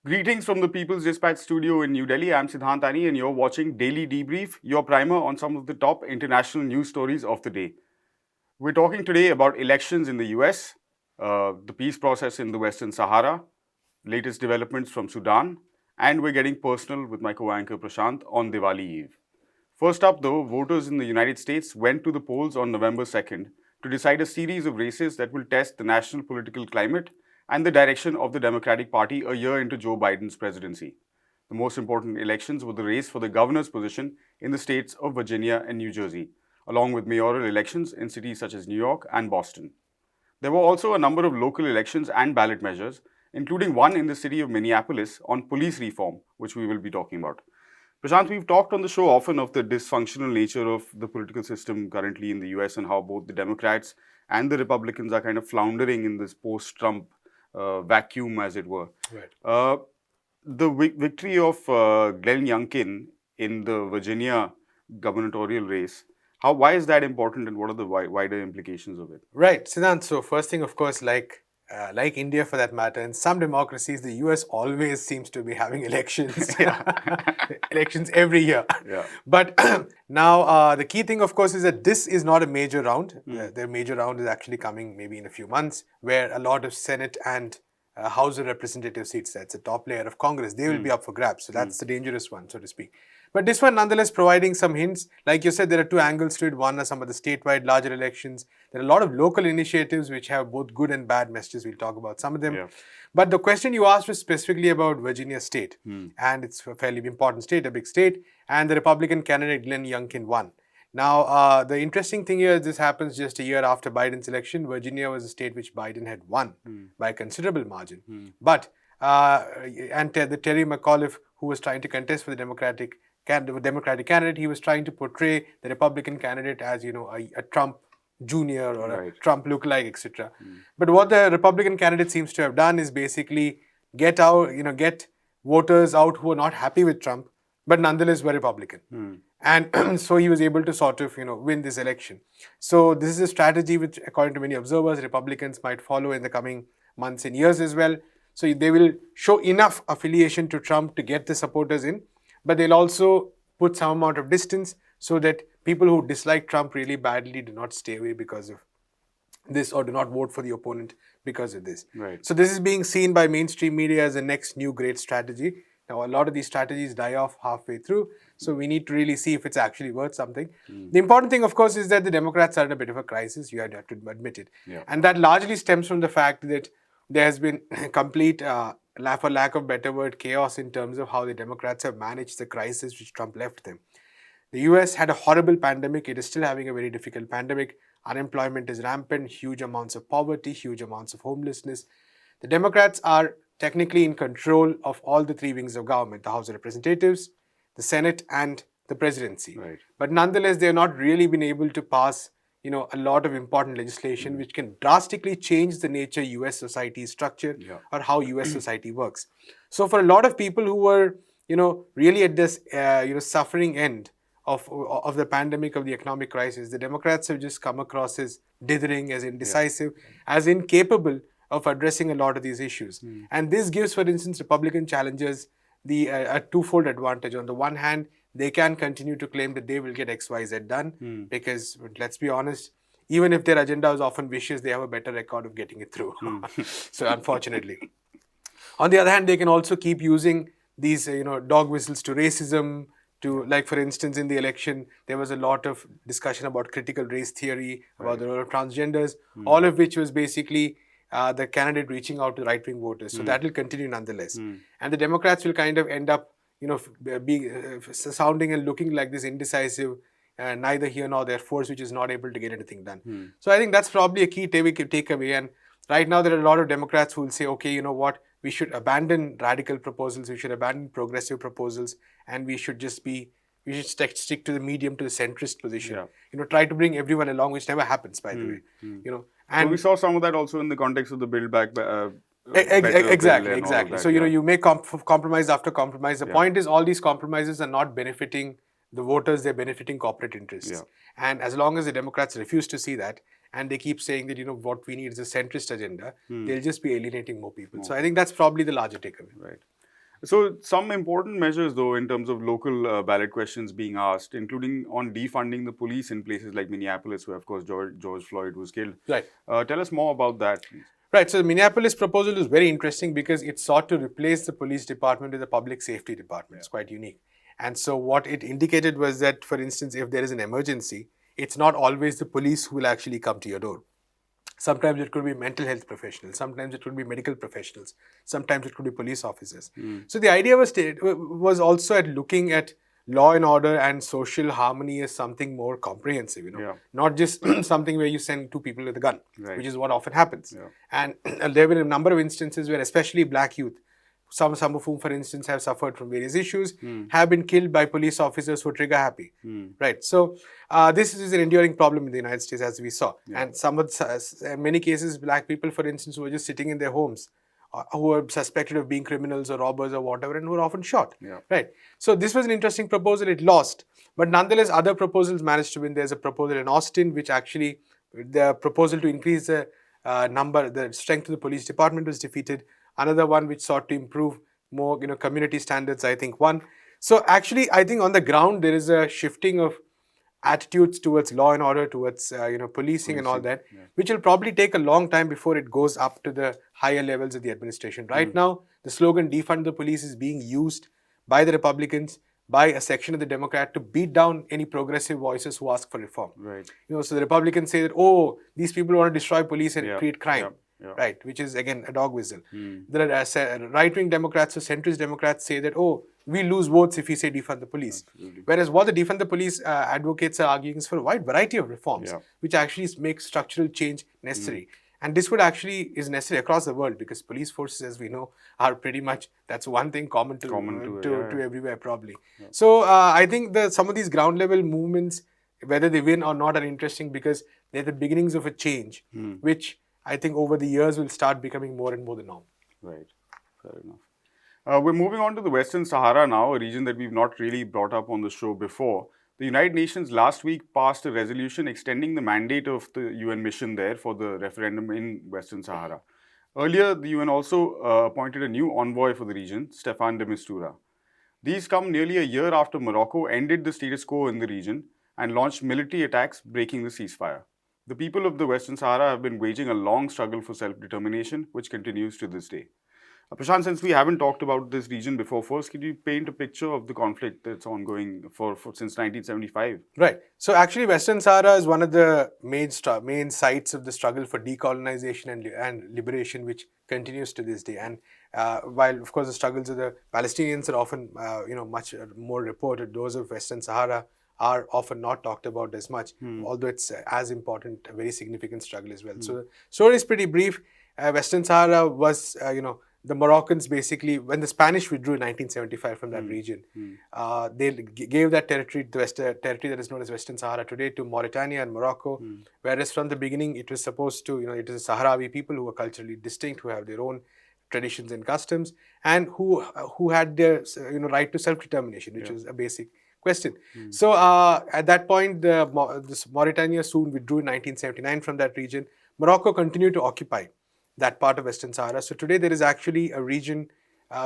Greetings from the People's Dispatch studio in New Delhi. I'm Siddhant Ani and you're watching Daily Debrief, your primer on some of the top international news stories of the day. We're talking today about elections in the US, the peace process in the Western Sahara, latest developments from Sudan, and we're getting personal with my co-anchor Prashant on Diwali Eve. First up though, voters in the United States went to the polls on November 2nd to decide a series of races that will test the national political climate and the direction of the Democratic Party a year into Joe Biden's presidency. The most important elections were the race for the governor's position in the states of Virginia and New Jersey, along with mayoral elections in cities such as New York and Boston. There were also a number of local elections and ballot measures, including one in the city of Minneapolis on police reform, which we will be talking about. Prashant, we've talked on the show often of the dysfunctional nature of the political system currently in the US and how both the Democrats and the Republicans are kind of floundering in this post-Trump vacuum, as it were. Right. The victory of Glenn Youngkin in the Virginia gubernatorial race, why is that important and what are the wider implications of it? Right, Siddhant. So first thing, of course, like India for that matter, in some democracies, the US always seems to be having elections. Elections every year. Yeah. But now the key thing, of course, is that this is not a major round. Their major round is actually coming maybe in a few months, where a lot of Senate and House of Representative seats, that's the top layer of Congress, they will be up for grabs. So that's the dangerous one, so to speak. But this one, nonetheless, providing some hints. Like you said, there are two angles to it. One are some of the statewide larger elections. There are a lot of local initiatives which have both good and bad messages. We'll talk about some of them. Yeah. But the question you asked was specifically about Virginia State. And it's a fairly important state, a big state. And the Republican candidate Glenn Youngkin won. Now, the interesting thing here is this happens just a year after Biden's election. Virginia was a state which Biden had won by a considerable margin. But, the Terry McAuliffe, who was trying to contest for the Democratic candidate, he was trying to portray the Republican candidate as, a Trump Jr. or a Trump lookalike, etc. But what the Republican candidate seems to have done is basically get voters out who are not happy with Trump, but nonetheless were Republican. And so he was able to sort of, win this election. So this is a strategy which, according to many observers, Republicans might follow in the coming months and years as well. So they will show enough affiliation to Trump to get the supporters in, but they'll also put some amount of distance so that people who dislike Trump really badly do not stay away because of this or do not vote for the opponent because of this. Right. So this is being seen by mainstream media as the next new great strategy. Now, a lot of these strategies die off halfway through, so we need to really see if it's actually worth something. The important thing, of course, is that the Democrats are in a bit of a crisis. You have to admit it. Yeah. And that largely stems from the fact that there has been complete, for lack of better word, chaos in terms of how the Democrats have managed the crisis which Trump left them. The US had a horrible pandemic. It is still having a very difficult pandemic. Unemployment is rampant, huge amounts of poverty, huge amounts of homelessness. The Democrats are technically in control of all the three wings of government, the House of Representatives, the Senate, and the presidency. Right. But nonetheless, they have not really been able to pass a lot of important legislation which can drastically change the nature US society is structured or how US society works. So for a lot of people who were, really at this, suffering end of the pandemic, of the economic crisis, the Democrats have just come across as dithering, as indecisive, as incapable of addressing a lot of these issues. And this gives, for instance, Republican challengers a twofold advantage. On the one hand, they can continue to claim that they will get XYZ done because, let's be honest, even if their agenda is often vicious, they have a better record of getting it through. So unfortunately. On the other hand, they can also keep using these, dog whistles to racism, to, like, for instance, in the election, there was a lot of discussion about critical race theory, about the role of transgenders, all of which was basically the candidate reaching out to right-wing voters. So that will continue nonetheless. And the Democrats will kind of end up, being sounding and looking like this indecisive, neither here nor there force, which is not able to get anything done. So I think that's probably a key takeaway. And right now, there are a lot of Democrats who will say, okay, you know what, we should abandon radical proposals, we should abandon progressive proposals, and we should stick to the medium, to the centrist position. Try to bring everyone along, which never happens, by the way. And so we saw some of that also in the context of the Build Back Exactly. So, you make compromise after compromise. The point is, all these compromises are not benefiting the voters, they're benefiting corporate interests. And as long as the Democrats refuse to see that, and they keep saying that, what we need is a centrist agenda, they'll just be alienating more people. So I think that's probably the larger takeaway. Right. So, some important measures, though, in terms of local ballot questions being asked, including on defunding the police in places like Minneapolis, where, of course, George Floyd was killed. Right. Tell us more about that, please. Right. So the Minneapolis proposal is very interesting because it sought to replace the police department with a public safety department. It's quite unique. And so what it indicated was that, for instance, if there is an emergency, it's not always the police who will actually come to your door. Sometimes it could be mental health professionals. Sometimes it could be medical professionals. Sometimes it could be police officers. So the idea was also at looking at law and order and social harmony as something more comprehensive, not just something where you send two people with a gun, which is what often happens. And there have been a number of instances where especially black youth, some of whom, for instance, have suffered from various issues, have been killed by police officers who are trigger happy. Right. So this is an enduring problem in the United States, as we saw. And in many cases, black people, for instance, who are just sitting in their homes, who are suspected of being criminals or robbers or whatever, and who are often shot. Right. So this was an interesting proposal. It lost, but nonetheless, other proposals managed to win. There's a proposal in Austin, which actually the proposal to increase the the strength of the police department was defeated. Another one which sought to improve more, community standards, I think, won. So actually, I think on the ground there is a shifting of attitudes towards law and order, towards policing and all that, which will probably take a long time before it goes up to the higher levels of the administration. Right now, the slogan "defund the police" is being used by the Republicans, by a section of the Democrat, to beat down any progressive voices who ask for reform. Right. So the Republicans say that, oh, these people want to destroy police and create crime. Right, which is again a dog whistle. The right-wing Democrats or centrist Democrats say that, oh, we lose votes if we say defund the police. Absolutely. Whereas what the defund the police advocates are arguing is for a wide variety of reforms, which actually make structural change necessary. And this would actually is necessary across the world because police forces, as we know, are pretty much, that's one thing common to everywhere probably. So I think some of these ground level movements, whether they win or not, are interesting because they're the beginnings of a change, which I think over the years will start becoming more and more the norm. Right, fair enough. We're moving on to the Western Sahara now, a region that we've not really brought up on the show before. The United Nations last week passed a resolution extending the mandate of the UN mission there for the referendum in Western Sahara. Earlier, the UN also appointed a new envoy for the region, Stefan de Mistura. These come nearly a year after Morocco ended the status quo in the region and launched military attacks, breaking the ceasefire. The people of the Western Sahara have been waging a long struggle for self-determination, which continues to this day. Prashant, since we haven't talked about this region before, first, could you paint a picture of the conflict that's ongoing since 1975? Right. So actually, Western Sahara is one of the main sites of the struggle for decolonization and liberation, which continues to this day. And while, of course, the struggles of the Palestinians are often, much more reported, those of Western Sahara are often not talked about as much, although it's as important, a very significant struggle as well. So the story is pretty brief. Western Sahara was, the Moroccans basically, when the Spanish withdrew in 1975 from that region, they gave that territory, territory that is known as Western Sahara today, to Mauritania and Morocco, whereas from the beginning it was supposed to, it is Sahrawi people who are culturally distinct, who have their own traditions and customs, and who had their right to self-determination, which was a basic question. So at that point, this Mauritania soon withdrew in 1979 from that region. Morocco continued to occupy that part of Western Sahara. So today there is actually a region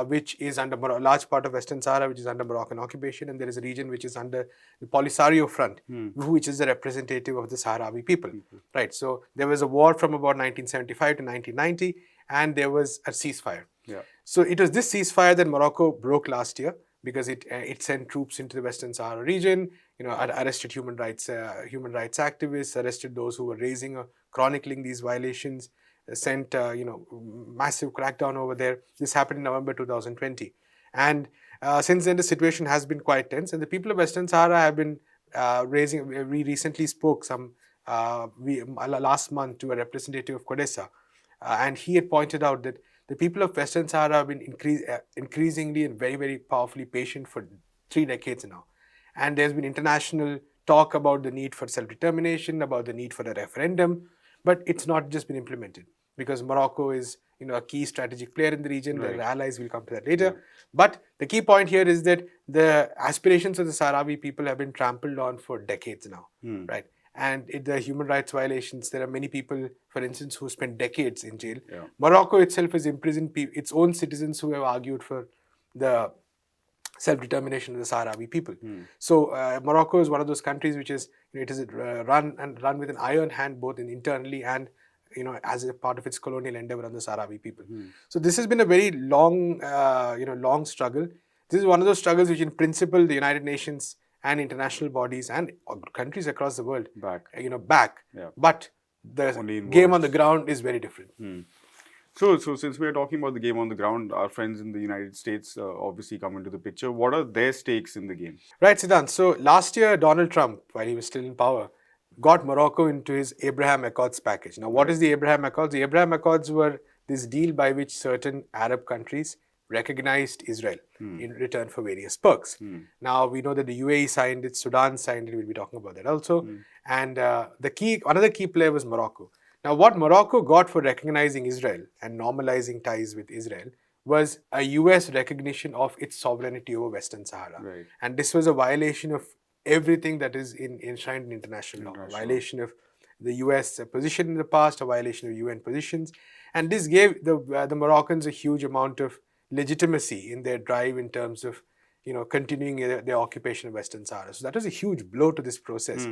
which is under a large part of Western Sahara, which is under Moroccan occupation, and there is a region which is under the Polisario Front, which is the representative of the Sahrawi people. Right. So there was a war from about 1975 to 1990, and there was a ceasefire. So it was this ceasefire that Morocco broke last year, because it sent troops into the Western Sahara region, arrested human rights activists, arrested those who were raising or chronicling these violations, sent massive crackdown over there. This happened in November 2020, and since then the situation has been quite tense. And the people of Western Sahara have been raising. We recently spoke last month to a representative of CODESA, and he had pointed out that the people of Western Sahara have been increasingly and very, very powerfully patient for 3 decades now. And there's been international talk about the need for self-determination, about the need for a referendum, but it's not just been implemented because Morocco is a key strategic player in the region. Their allies, will come to that later. But the key point here is that the aspirations of the Sahrawi people have been trampled on for decades now, right? And the human rights violations, there are many people, for instance, who spent decades in jail. Morocco itself has imprisoned its own citizens who have argued for the self-determination of the Sahrawi people. So Morocco is one of those countries which is, it is run with an iron hand, both internally and as a part of its colonial endeavor on the Sahrawi people. So this has been a very long long struggle. This is one of those struggles which in principle the United Nations and international bodies and countries across the world back. Yeah. But the game on the ground is very different. So since we are talking about the game on the ground, our friends in the United States obviously come into the picture. What are their stakes in the game? Right, Siddhant. So last year, Donald Trump, while he was still in power, got Morocco into his Abraham Accords package. Now, what is the Abraham Accords? The Abraham Accords were this deal by which certain Arab countries recognized Israel in return for various perks. Now, we know that the UAE signed it, Sudan signed it, we'll be talking about that also. And another key player was Morocco. Now, what Morocco got for recognizing Israel and normalizing ties with Israel was a US recognition of its sovereignty over Western Sahara. Right. And this was a violation of everything that is enshrined in international law, a violation of the US position in the past, a violation of UN positions. And this gave the Moroccans a huge amount of legitimacy in their drive in terms of continuing their occupation of Western Sahara. So that was a huge blow to this process.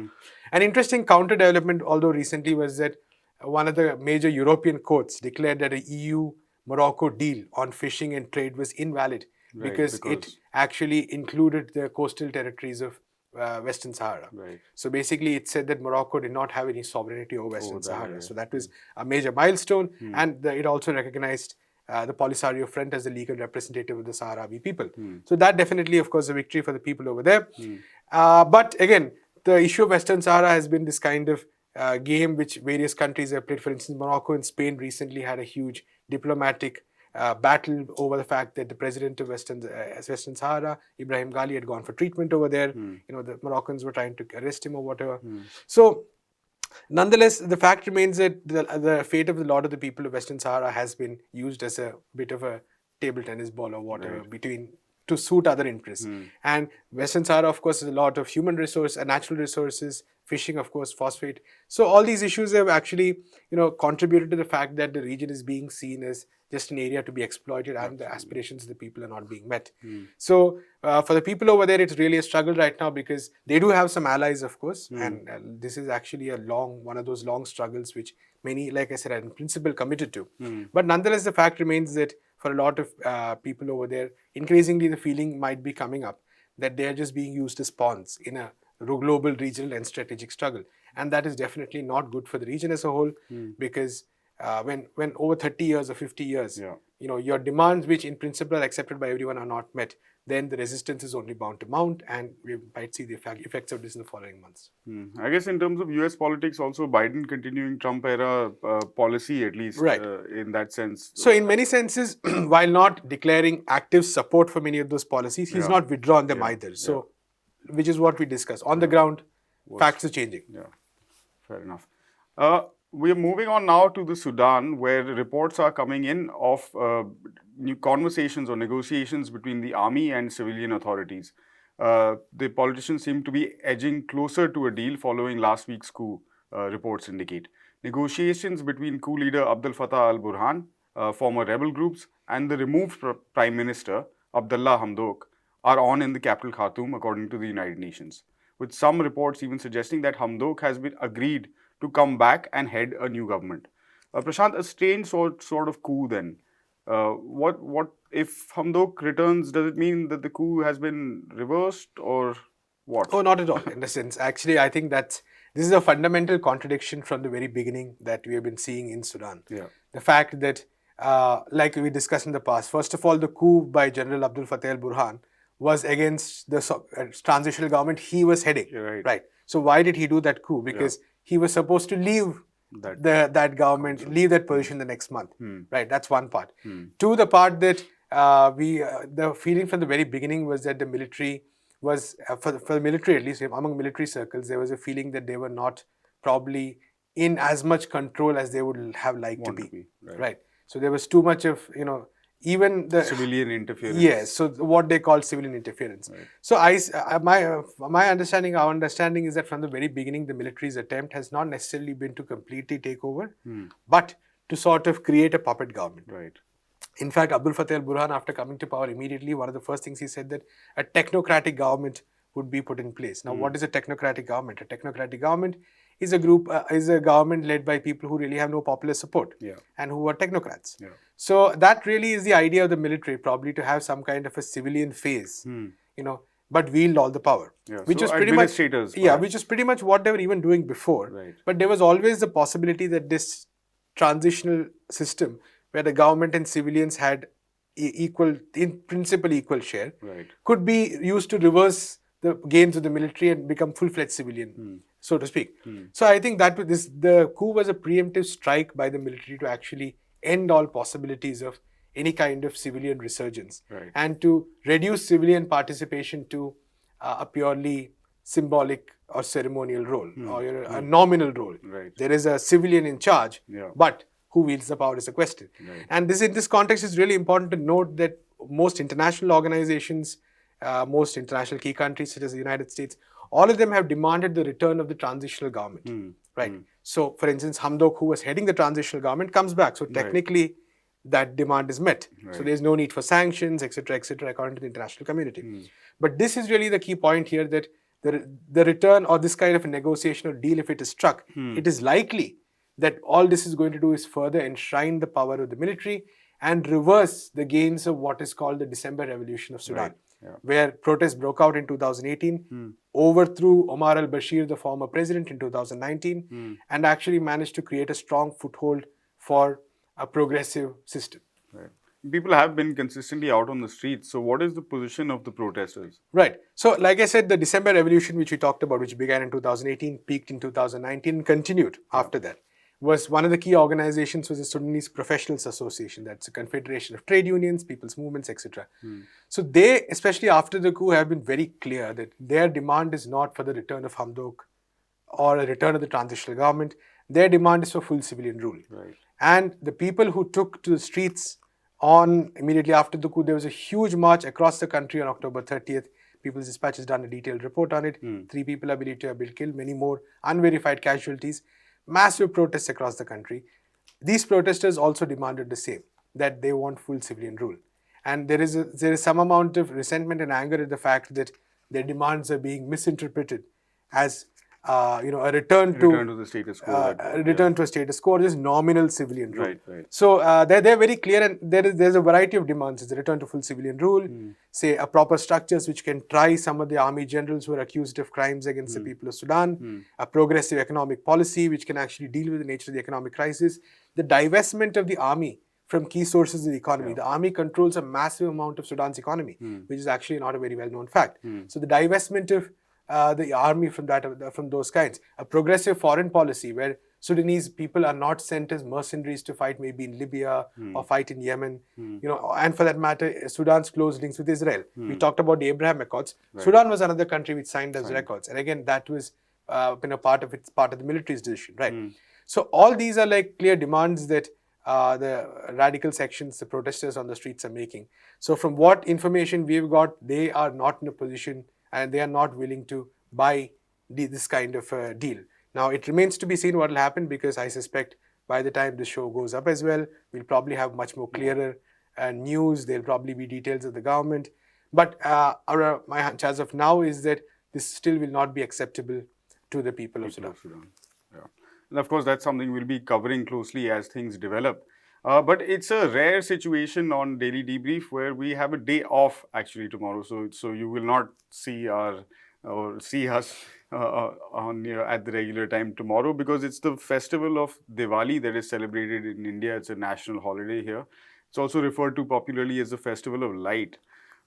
An interesting counter development, although recently, was that one of the major European courts declared that a EU-Morocco deal on fishing and trade was invalid because it actually included the coastal territories of Western Sahara. Right. So basically, it said that Morocco did not have any sovereignty over Western Sahara. So that was a major milestone, and it also recognized the Polisario Front as the legal representative of the Sahrawi people. So that definitely, of course, a victory for the people over there. But again, the issue of Western Sahara has been this kind of game which various countries have played. For instance, Morocco and Spain recently had a huge diplomatic battle over the fact that the president of Western Sahara, Ibrahim Ghali, had gone for treatment over there. The Moroccans were trying to arrest him or whatever. So nonetheless, the fact remains that the fate of a lot of the people of Western Sahara has been used as a bit of a table tennis ball or whatever to suit other interests. And Western Sahara, of course, is a lot of human resource and natural resources, fishing, of course, phosphate. So all these issues have actually, contributed to the fact that the region is being seen as just an area to be exploited, and the aspirations of the people are not being met. So for the people over there, it's really a struggle right now because they do have some allies, of course, and this is actually one of those long struggles which many, like I said, are in principle committed to. But nonetheless, the fact remains that for a lot of people over there, increasingly the feeling might be coming up that they're just being used as pawns in a global, regional and strategic struggle. And that is definitely not good for the region as a whole, because when over 30 years or 50 years, your demands, which in principle are accepted by everyone, are not met, then the resistance is only bound to mount, and we might see the effects of this in the following months. I guess in terms of US politics, also Biden continuing Trump era policy, at least in that sense. So in many senses, while not declaring active support for many of those policies, he's not withdrawn them either. So, which is what we discussed. On the ground, facts are changing. Yeah, fair enough. We are moving on now to the Sudan, where reports are coming in of new conversations or negotiations between the army and civilian authorities. The politicians seem to be edging closer to a deal following last week's coup, reports indicate. Negotiations between coup leader Abdel Fattah al-Burhan, former rebel groups, and the removed Prime Minister, Abdullah Hamdok, are on in the capital Khartoum, according to the United Nations, with some reports even suggesting that Hamdok has been agreed to come back and head a new government. Prashant, a strange sort of coup then. What if Hamdok returns? Does it mean that the coup has been reversed, or what? Oh, not at all, in a sense. Actually, I think this is a fundamental contradiction from the very beginning that we have been seeing in Sudan. The fact that, like we discussed in the past, first of all, the coup by General Abdel Fattah al-Burhan was against the transitional government he was heading. Right. So why did he do that coup? Because he was supposed to leave that government, leave that position the next month. Right. That's one part. Two, the part that the feeling from the very beginning was that the military was, for the military at least, among military circles, there was a feeling that they were not probably in as much control as they would have liked to be. Right. So there was too much of, even the civilian interference. Yes, so what they call civilian interference. So my understanding, our understanding is that from the very beginning, the military's attempt has not necessarily been to completely take over, but to sort of create a puppet government. In fact, Abdul Fattah al-Burhan, after coming to power immediately, one of the first things he said that a technocratic government would be put in place. Now, what is a technocratic government? A technocratic government is a government led by people who really have no popular support and who are technocrats. So that really is the idea of the military, probably to have some kind of a civilian phase, but wield all the power, which so was pretty much administrators, which is pretty much what they were even doing before. Right. But there was always the possibility that this transitional system, where the government and civilians had equal, in principle, equal share, could be used to reverse the gains of the military and become full-fledged civilian, so to speak. So I think that the coup was a preemptive strike by the military to actually end all possibilities of any kind of civilian resurgence, and to reduce civilian participation to a purely symbolic or ceremonial role, or a nominal role. There is a civilian in charge, but who wields the power is a question. And in this context, it's really important to note that most international organizations, most international key countries such as the United States, all of them have demanded the return of the transitional government. So, for instance, Hamdok, who was heading the transitional government, comes back. So technically, that demand is met. So there's no need for sanctions, etc., according to the international community. But this is really the key point here, that the return or this kind of a negotiation or deal, if it is struck, it is likely that all this is going to do is further enshrine the power of the military and reverse the gains of what is called the December Revolution of Sudan, where protests broke out in 2018, overthrew Omar al-Bashir, the former president, in 2019, and actually managed to create a strong foothold for a progressive system. People have been consistently out on the streets. So what is the position of the protesters? Right. So like I said, the December Revolution, which we talked about, which began in 2018, peaked in 2019, continued after that, was one of the key organizations was the Sudanese Professionals Association. That's a confederation of trade unions, people's movements, etc. So they, especially after the coup, have been very clear that their demand is not for the return of Hamdok or a return of the transitional government. Their demand is for full civilian rule. And the people who took to the streets immediately after the coup, there was a huge march across the country on October 30th. People's Dispatch has done a detailed report on it. 3 people are believed to have been killed, many more unverified casualties. Massive protests across the country. These protesters also demanded the same, that they want full civilian rule. And there is some amount of resentment and anger at the fact that their demands are being misinterpreted as a return to the status quo. Return to a status quo, just nominal civilian rule. So they're very clear, and there's a variety of demands. It's a return to full civilian rule, say a proper structures which can try some of the army generals who are accused of crimes against the people of Sudan, a progressive economic policy which can actually deal with the nature of the economic crisis, the divestment of the army from key sources of the economy. The army controls a massive amount of Sudan's economy, which is actually not a very well-known fact. So the divestment of the army from those kinds, a progressive foreign policy where Sudanese people are not sent as mercenaries to fight maybe in Libya or fight in Yemen, and for that matter, Sudan's close links with Israel. We talked about the Abraham Accords. Sudan was another country which signed those records, and again, that was part of the military's decision, So all these are like clear demands that the radical sections, the protesters on the streets are making. So from what information we've got, they are not in a position and they are not willing to buy this kind of deal. Now, it remains to be seen what will happen, because I suspect by the time the show goes up as well, we'll probably have much more clearer news. There'll probably be details of the government. But my hunch as of now is that this still will not be acceptable to the people of Sudan. And of course, that's something we'll be covering closely as things develop. But it's a rare situation on Daily Debrief where we have a day off actually tomorrow. So you will not see us at the regular time tomorrow, because it's the festival of Diwali that is celebrated in India. It's a national holiday here. It's also referred to popularly as the Festival of Light.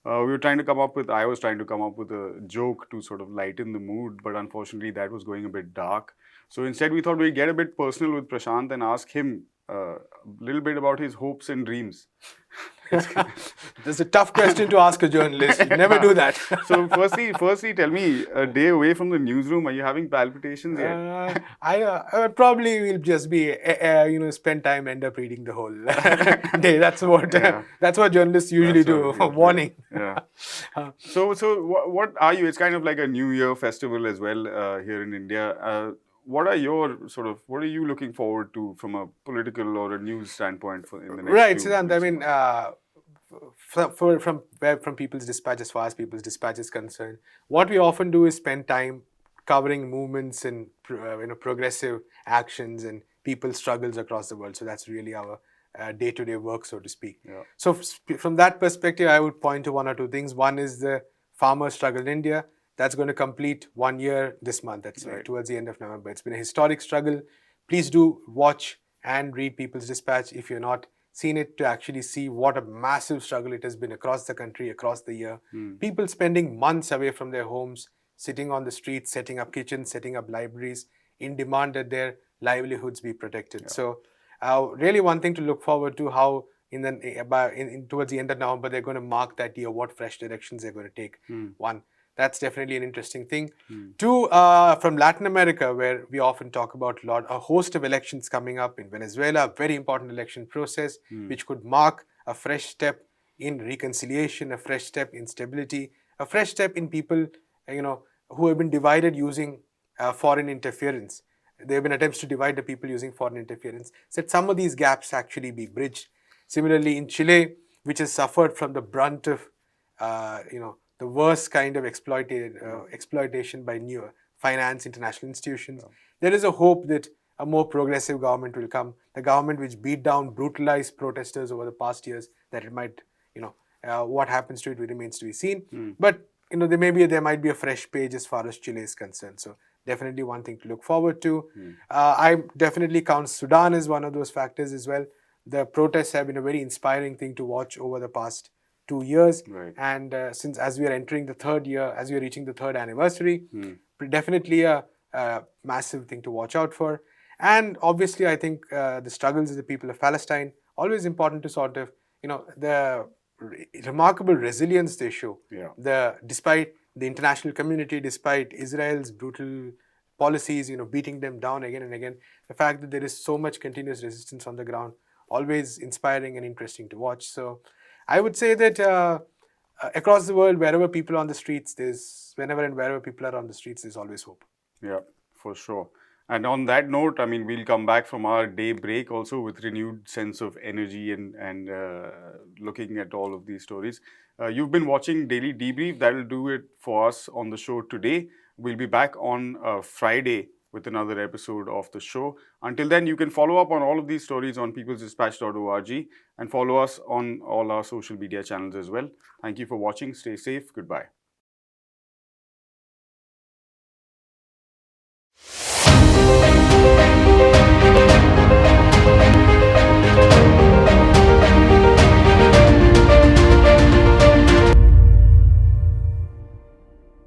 I was trying to come up with a joke to sort of lighten the mood, but unfortunately that was going a bit dark. So instead we thought we'd get a bit personal with Prashant and ask him a little bit about his hopes and dreams. That's a tough question to ask a journalist. You never do that. So firstly, tell me, a day away from the newsroom, are you having palpitations yet? I probably will just be, spend time, end up reading the whole day. That's what journalists usually do. Warning. So what are you? It's kind of like a New Year festival as well here in India. what are you looking forward to from a political or a news standpoint in the next Right, few Siddhant. I weeks and mean, months? from People's Dispatch, as far as People's Dispatch is concerned, what we often do is spend time covering movements and progressive actions and people's struggles across the world. So that's really our day-to-day work, so to speak. Yeah. So from that perspective, I would point to one or two things. One is the farmer struggle in India. That's going to complete 1 year this month. That's Right. towards the end of November. It's been a historic struggle. Please do watch and read People's Dispatch if you're not seen it, to actually see what a massive struggle it has been across the country, across the year. People spending months away from their homes, sitting on the streets, setting up kitchens, setting up libraries, in demand that their livelihoods be protected. So, really one thing to look forward to, how towards the end of November they're going to mark that year, what fresh directions they're going to take. One, that's definitely an interesting thing. Two, from Latin America, where we often talk about a host of elections coming up in Venezuela, a very important election process, which could mark a fresh step in reconciliation, a fresh step in stability, a fresh step in people, who have been divided using foreign interference. There have been attempts to divide the people using foreign interference. So that some of these gaps actually be bridged. Similarly, in Chile, which has suffered from the brunt of, the worst kind of exploitation by new finance international institutions. There is a hope that a more progressive government will come. The government which beat down, brutalized protesters over the past years, that it might, what happens to it remains to be seen. But there might be a fresh page as far as Chile is concerned. So definitely one thing to look forward to. I definitely count Sudan as one of those factors as well. The protests have been a very inspiring thing to watch over the past 2 years. Right. And since as we are entering the third year, as we are reaching the third anniversary, definitely a massive thing to watch out for. And obviously, I think the struggles of the people of Palestine, always important to sort of, the remarkable resilience they show. Despite the international community, despite Israel's brutal policies, beating them down again and again, the fact that there is so much continuous resistance on the ground, always inspiring and interesting to watch. So I would say that across the world, wherever people are on the streets, wherever people are on the streets, there's always hope. Yeah, for sure. And on that note, I mean, we'll come back from our day break also with renewed sense of energy and looking at all of these stories. You've been watching Daily Debrief. That'll do it for us on the show today. We'll be back on Friday with another episode of the show. Until then, you can follow up on all of these stories on peoplesdispatch.org and follow us on all our social media channels as well. Thank you for watching. Stay safe. Goodbye.